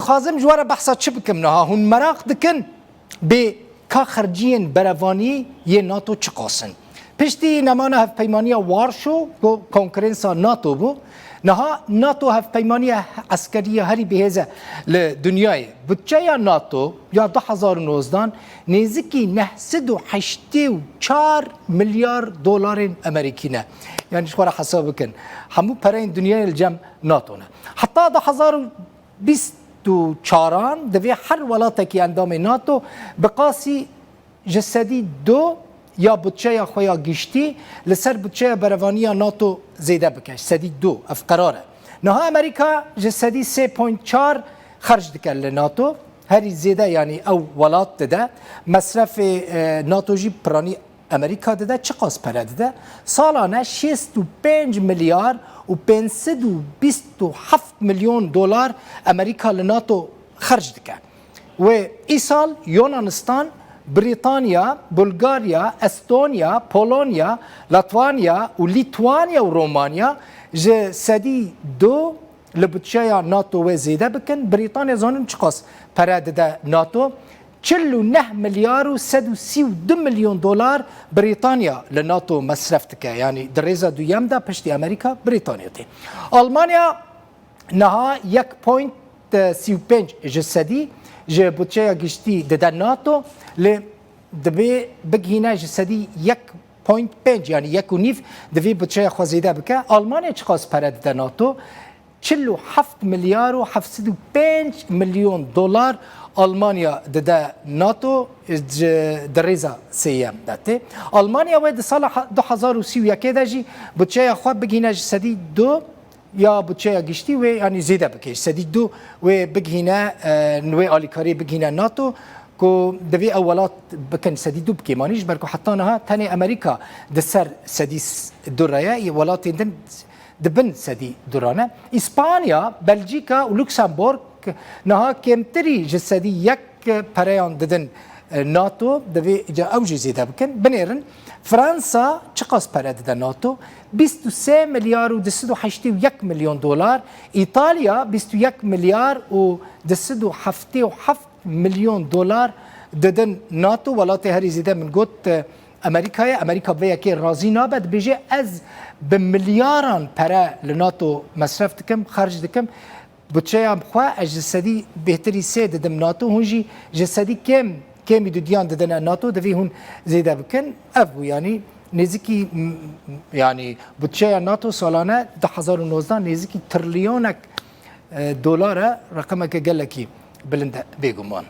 دخوازم جواره بحثا چه بکم نها هون مراق دکن به که خرجین بروانی یه ناتو چه قاسن پشتی نمانه هف پیمانی وارشو کنکرنسا ناتو بو نها ناتو هف پیمانی عسکری هری بهزه لدنیای بودجه ناتو یا 2019 نزدیکی 984 میلیارد دلار امریکی نه یعنی شواره حساب کن همو پرین دنیای الجم ناتو نه حتی 2024 دوی هر ولاته که اندام ناتو بقاسی جسدی دو یا بودجه خویا گشتی لسر بودجه بروانی ناتو زیده بکش سدی دو اف قراره نها امریکا جسدی 3.4 خرج دکر لناتو هری زیده یعنی او ولات دده مصرف ناتو جی پرانی امریکا دده چه قاس پره دده سالانه 65 میلیارد و 527 میلیون دلار امریکا لناتو خرج دکر و ای سال یونانستان بريطانيا بلغاريا استونيا بولونيا لاتوانيا وليتوانيا ورومانيا ج سدي دو لبتشايا ناتو وزيده بكن بريطانيا زونن چقاس پرد ده ناتو 49 مليار و 132 مليون دولار بريطانيا لناتو مصرف تكه يعني دريزا دو يم ده پشتي امريكا بريطانيا تي المانيا نها 1.35 جسدي ج بودجه گشتی دده ناتو ل دبی بگهینه جسدی 1.5 یعنی 1.5 دبی بودجه خوازیده بکه آلمانیا چقاس پره دده ناتو 47 میلیارد و 705 میلیون دلار آلمانیا دده ناتو در ریزا سیم داته آلمانیا و سال 2031 دجی بودجه خو بگهینه جسدی دو یا بودجه گشتی و یعنی زیده بکش سدی دو و بگهینه نوی آلیکاری بگهینه ناتو کو دوی اولات بکن سدی دو بکیمانیش برکو حتی نها تنی امریکا دسر سدی دوره ولات دن دبن سدی دورانه اسپانیا بلژیکا و لوکسمبورگ نها کمتری جسدی یک پریان ددن ناتو دوی جا اوجی زیده بکن بنیرن فرانسا چقاس پره دده ناتو 23 میلیارد و 281 میلیون دلار ایتالیا 21 میلیارد و 277 میلیون دلار ددن ناتو ولات هری زیده من گوت امریکا به یکی راضی نابد بجه از به میلیاران پره لناتو مصرف دکم خرج دکم بچه هم خواه از جسدی بهتری سه ددم ناتو هنجی جسدی کمی دو دیان ددن ناتو دوی هون زیده بکن افو یعنی نزدیکی یعنی بودجه ناتو سالانه 2019 نزدیکی تریلیونک دلار رقم که گلکی بلند بگمان